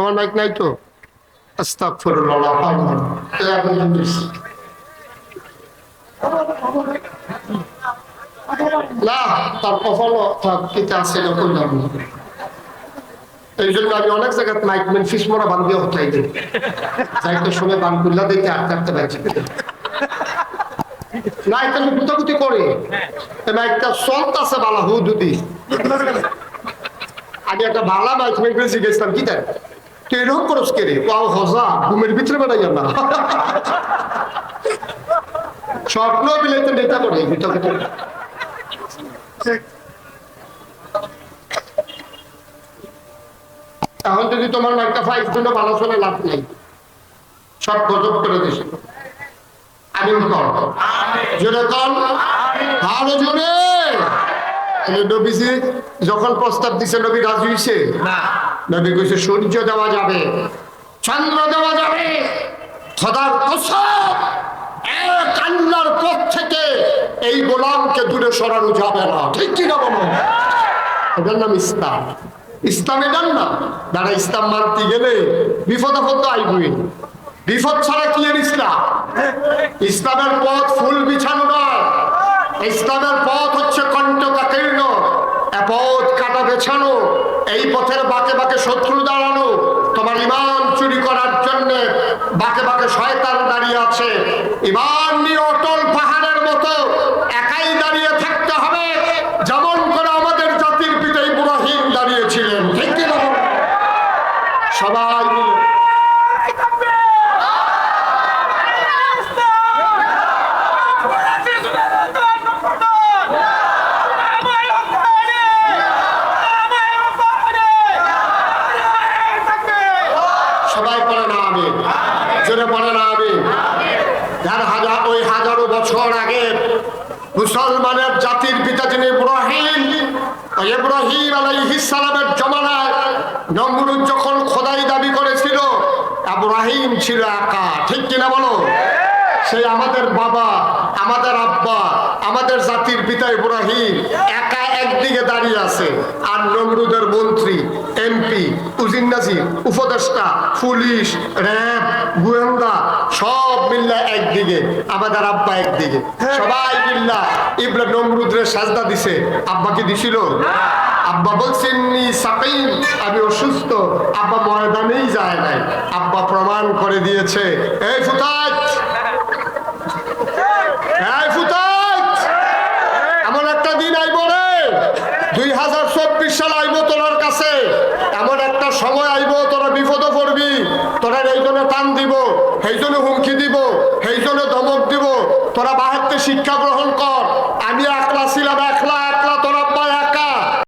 তোমার মাইক নাই তো? আস্তাগফিরুল্লাহ। না, তার কপালও কিতে আছে না কইলাম। এই জন্য আমি অনেক জায়গায় মাইক মেন ফিস মরা বান দিয়ে হটাই দিই, যাইতে সময় বান করলা দেখতে আটকে আটকে পারছি না। এটা গুতাগুতি করে মাইকটা চলতেছে বালা হু দুদি। আমি একটা বালা মাইক মেন করে শিখেছিলাম কি তাই তুই এরকম করস কে রে? পাও হজা ঘুমের ভিতরে বেড়াই না, স্বপ্ন বিলাইতে নেতা করে গুতাগুতি। এখন যদি তোমার মাইকটা ফাইভ জন্য ভালো চলে লাভ নেই, সব গজব করে দিয়েছিল। আমি জোরে কল ভালো জোরে। নবীজি যখন প্রস্তাব দিছে নবী রাজি হইছে? নবী কইছে সূর্য দেওয়া যাবে, চন্দ্র দেওয়া যাবে, খোদার কসম এক আল্লাহর পথ থেকে এই গোলামকে দূরে সরানো যাবে না। ঠিক কি না বলো? এটার নাম ইসলাম। ইসলাম এটার না যারা ইসলাম মানতে গেলে বিপদ আপদ আইবই। বিপদ ছাড়া কি এর ইসলাম? ইসলামের পথ ফুল বিছানো নয়, ইসলামের পথ হচ্ছে কণ্টকাকীর্ণ, পথ কাটা বেছানো। এই পথের বাঁকে বাঁকে শত্রু দাঁড়ানো, তোমার ইমান চুরি করার জন্য বাঁকে বাঁকে শয়তান দাঁড়িয়ে আছে। ইমান নিয়ে অটল পাহাড়ের মতো একাই দাঁড়িয়ে থাকতে হবে, যেমন করে আমাদের জাতির পিতা ইব্রাহিম দাঁড়িয়েছিলেন। ঠিক কি না? সবাই মিলে মুসলমানের জাতির পিতা যিনি ইব্রাহিম, ইব্রাহিম আলাইহিস সালামের জমানায় নমরুদ যখন খোদাই দাবি করেছিল, ইব্রাহিম ছিল একা। ঠিক কিনা বলো? সেই আমাদের বাবা, আমাদের আব্বা, আমাদের জাতির পিতা ইব্রাহিম একা একদিকে দাঁড়িয়ে আছে, আর নমরুদের মন্ত্রী, এমপি, উজির নাজির, উপদেষ্টা, পুলিশ, র্যাব, গোয়েন্দা সব মিল্লা একদিকে, আমাদের আব্বা একদিকে। সবাই মিল্লা ইব্রাহিম নমরুদের সাজদা দিছে। আব্বা কি দিছিল? আব্বা বলছেন সাকিম, আমি অসুস্থ। আব্বা ময়দানেই যায় নাই, আব্বা প্রমাণ করে দিয়েছে। এই ফুতাত, এমন একটা দিন আইব রে, 2024 সাল আইব তোর কাছে, এমন একটা সময় আইব তোরা বিপদে পড়বি, তোরা এই জন্য টান দিব, সেই জন্য হুমকি দিব, সেই জন্য ধমক দিব, তোরা বাহিরতে শিক্ষা গ্রহণ কর,